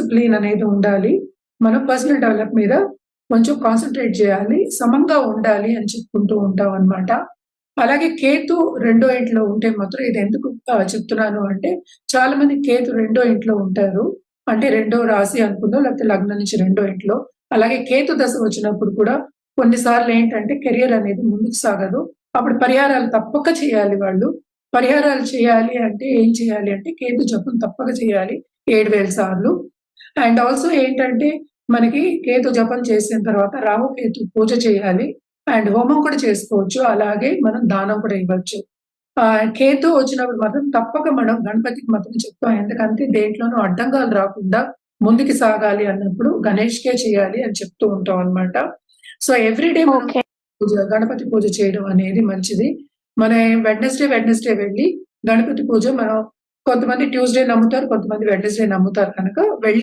Discipline అనేది ఉండాలి. మనం పర్సనల్ డెవలప్ మీద కొంచెం కాన్సంట్రేట్ చేయాలి. సమంగా ఉండాలి అని చెప్పుకుంటూ ఉంటామనమాట. అలాగే కేతు రెండో ఇంట్లో ఉంటే మాత్రం ఇది ఎందుకు చెప్తున్నాను అంటే, చాలా మంది కేతు రెండో ఇంట్లో ఉంటారు. అంటే రెండో రాశి అనుకుందాం, లేకపోతే లగ్నం నుంచి రెండో ఇంట్లో. అలాగే కేతు దశ వచ్చినప్పుడు కూడా కొన్నిసార్లు ఏంటంటే కెరియర్ అనేది ముందుకు సాగదు. అప్పుడు పరిహారాలు తప్పక చేయాలి వాళ్ళు. పరిహారాలు చేయాలి అంటే ఏం చేయాలి అంటే కేతు జపం తప్పక చేయాలి 7000 సార్లు. అండ్ ఆల్సో ఏంటంటే మనకి కేతు జపం చేసిన తర్వాత రాహుకేతు పూజ చేయాలి. అండ్ హోమం కూడా చేసుకోవచ్చు. అలాగే మనం దానం కూడా ఇవ్వచ్చు. కేతు వచ్చినప్పుడు మాత్రం తప్పక మనం గణపతికి మాత్రం చెప్తాం. ఎందుకంటే దేంట్లోనూ అడ్డంగాలు రాకుండా ముందుకు సాగాలి అన్నప్పుడు గణేష్‌కే చేయాలి అని చెప్తూ ఉంటాం అన్నమాట. సో ఎవ్రీ డే మనం ఓకే. గణపతి పూజ చేయడం అనేది మంచిది. మన వెడ్నెస్‌డే వెళ్లి గణపతి పూజ మనం కొంతమంది ట్యూస్‌డే నమ్ముతారు. కొంతమంది వెడ్నెస్‌డే నమ్ముతారు కనుక వెళ్లి